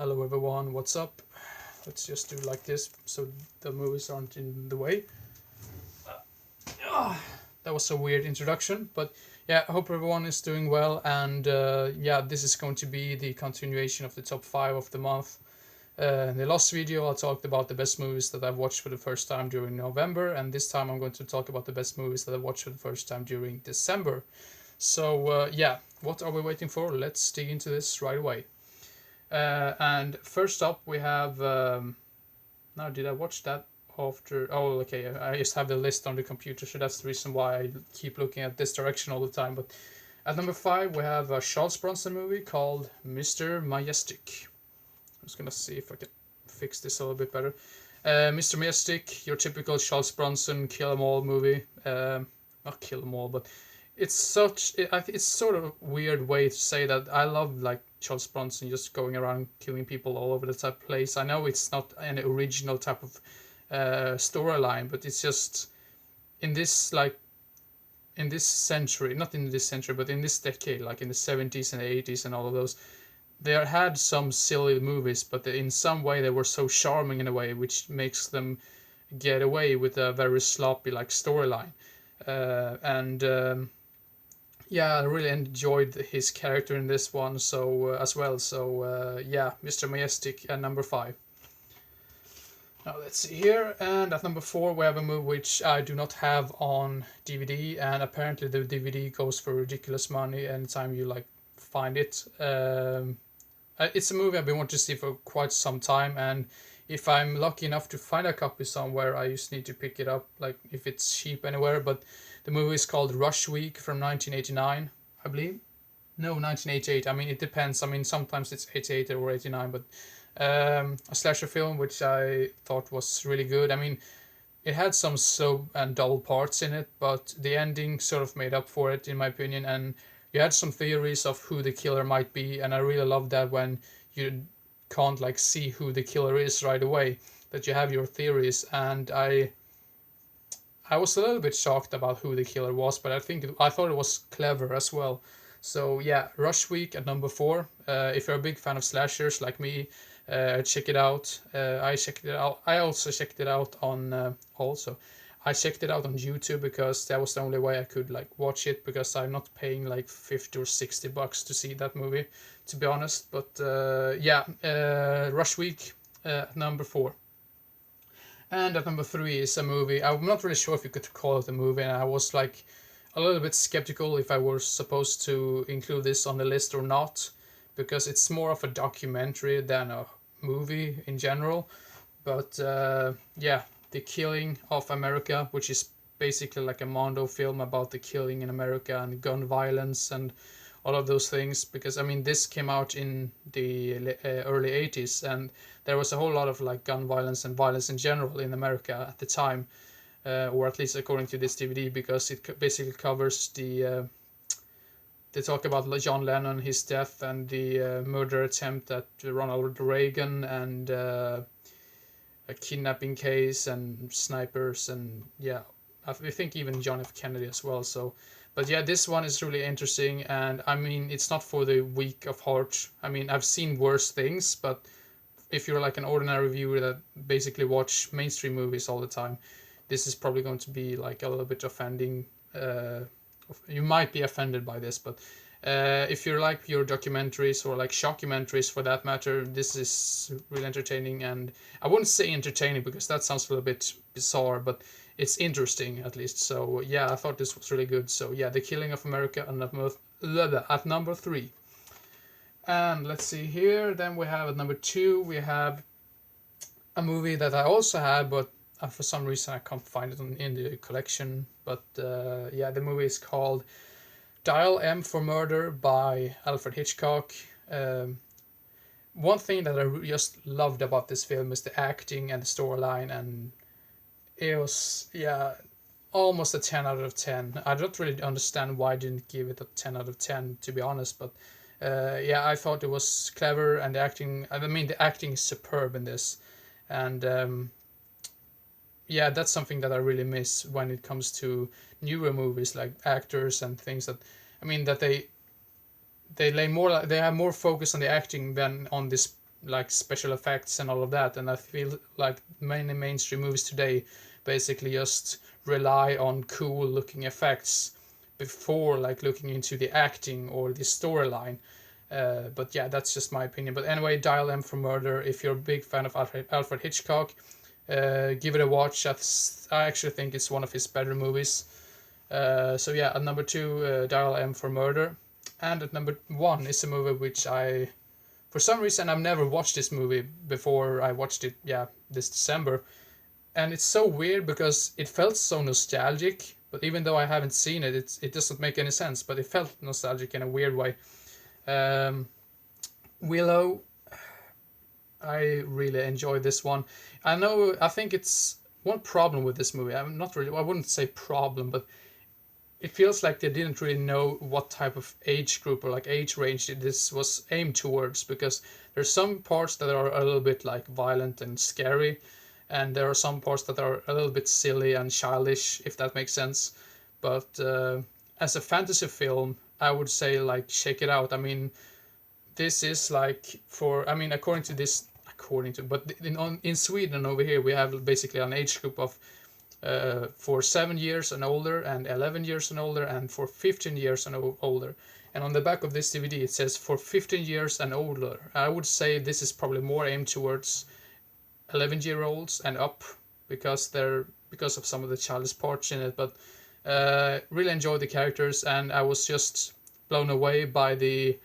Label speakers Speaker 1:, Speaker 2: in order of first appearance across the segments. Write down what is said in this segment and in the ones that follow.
Speaker 1: Hello everyone, what's up? Let's just do like this so the movies aren't in the way. That was a weird introduction, but yeah, I hope everyone is doing well, and yeah, this is going to be the continuation of the top 5 of the month. In the last video I talked about the best movies that I've watched for the first time during November, and this time I'm going to talk about the best movies that I've watched for the first time during December. So yeah, what are we waiting for? Let's dig into this right away. And first up we have now did I watch that after? Oh, okay, I just have the list on the computer, so that's the reason why I keep looking at this direction all the time. But at number 5 we have a Charles Bronson movie called Mr. Majestic. I'm just gonna see if I can fix this a little bit better. Mr. Majestic, your typical Charles Bronson kill 'em all movie. Not kill 'em all, but it's sort of a weird way to say that. I love like Charles Bronson just going around killing people all over the place. I know it's not an original type of storyline, but it's just in this century, not in this century, but in this decade, like in the 70s and 80s and all of those, they had some silly movies, but in some way they were so charming in a way which makes them get away with a very sloppy like storyline. Yeah, I really enjoyed his character in this one as well. So yeah, Mr. Majestic at number 5. Now let's see here, and at number 4 we have a movie which I do not have on DVD, and apparently the DVD goes for ridiculous money anytime you like find it. It's a movie I've been wanting to see for quite some time, and if I'm lucky enough to find a copy somewhere, I just need to pick it up, like if it's cheap anywhere. But the movie is called Rush Week from 1989, I believe. No, 1988. I mean, it depends. I mean, sometimes it's 88 or 89, but a slasher film which I thought was really good. I mean, it had some slow and dull parts in it, but the ending sort of made up for it, in my opinion. And you had some theories of who the killer might be, and I really love that when you can't like see who the killer is right away, that you have your theories. And I was a little bit shocked about who the killer was, but I thought it was clever as well. So yeah, Rush Week at number 4. If you're a big fan of slashers like me, check it out. I checked it out. I checked it out on YouTube because that was the only way I could like watch it, because I'm not paying like 50 or 60 bucks to see that movie, to be honest. But yeah, Rush Week at number 4. And at number 3 is a movie, I'm not really sure if you could call it a movie, and I was like a little bit skeptical if I were supposed to include this on the list or not, because it's more of a documentary than a movie in general. But yeah, The Killing of America, which is basically like a Mondo film about the killing in America and gun violence and all of those things. Because I mean, this came out in the early 80s, and there was a whole lot of like gun violence and violence in general in America at the time, or at least according to this DVD, because it basically covers the they talk about John Lennon, his death, and the murder attempt at Ronald Reagan, and a kidnapping case, and snipers, and yeah, I think even John F. Kennedy as well. So, but yeah, this one is really interesting, and I mean, it's not for the weak of heart. I mean, I've seen worse things, but if you're like an ordinary viewer that basically watch mainstream movies all the time, this is probably going to be like a little bit offending. You might be offended by this, but if you like your documentaries or like shockumentaries for that matter, this is really entertaining. And I wouldn't say entertaining because that sounds a little bit bizarre, but it's interesting at least. So yeah, I thought this was really good. So yeah, The Killing of America at number 3. And let's see here, then we have at number 2 we have a movie that I also had, but for some reason I can't find it in the collection. But yeah, the movie is called Dial M for Murder by Alfred Hitchcock. One thing that I just loved about this film is the acting and the storyline, and it was, yeah, almost a 10 out of 10. I don't really understand why I didn't give it a 10 out of 10, to be honest, but yeah, I thought it was clever, and the acting is superb in this. And yeah, that's something that I really miss when it comes to newer movies, like actors and things that, I mean, that they have more focus on the acting than on this like special effects and all of that. And I feel like many mainstream movies today basically just rely on cool looking effects before like looking into the acting or the storyline. But yeah, that's just my opinion. But anyway, Dial M for Murder. If you're a big fan of Alfred Hitchcock, give it a watch. I actually think it's one of his better movies. So yeah, at number 2, Dial M for Murder. And at number 1 is a movie which for some reason, I've never watched this movie before. I watched it, yeah, this December. And it's so weird because it felt so nostalgic. But even though I haven't seen it, it doesn't make any sense. But it felt nostalgic in a weird way. Willow, I really enjoyed this one. I think it's one problem with this movie. I'm not really, I wouldn't say problem, but it feels like they didn't really know what type of age group or like age range this was aimed towards, because there's some parts that are a little bit like violent and scary, and there are some parts that are a little bit silly and childish, if that makes sense. But as a fantasy film, I would say like check it out. I mean, this is like but in Sweden over here we have basically an age group of for 7 years and older, and 11 years and older, and for 15 years and older. And on the back of this DVD it says for 15 years and older. I would say this is probably more aimed towards 11-year-olds and up, because of some of the childish parts in it. But really enjoyed the characters, and I was just blown away by the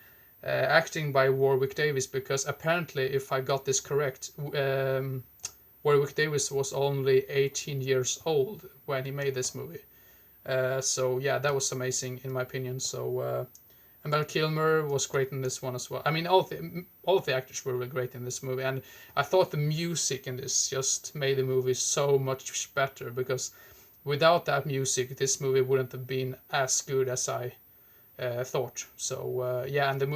Speaker 1: acting by Warwick Davis, because apparently, if I got this correct, Warwick Davis was only 18 years old when he made this movie. So yeah, that was amazing in my opinion. So and Val Kilmer was great in this one as well. I mean, all of the actors were really great in this movie, and I thought the music in this just made the movie so much better, because without that music, this movie wouldn't have been as good as I thought. So yeah, and the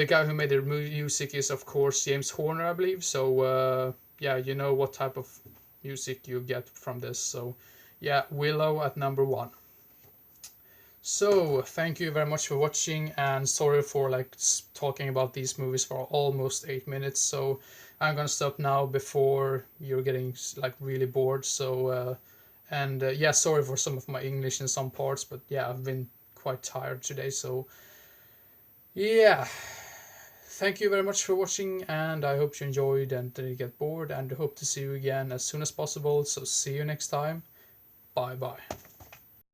Speaker 1: guy who made the music is of course James Horner, I believe. So yeah, you know what type of music you get from this. So yeah, Willow at number 1. So thank you very much for watching, and sorry for like talking about these movies for almost 8 minutes. So I'm gonna stop now before you're getting like really bored. So yeah, sorry for some of my English in some parts, but yeah, I've been quite tired today. So yeah, thank you very much for watching, and I hope you enjoyed and didn't get bored, and hope to see you again as soon as possible. So see you next time. Bye bye.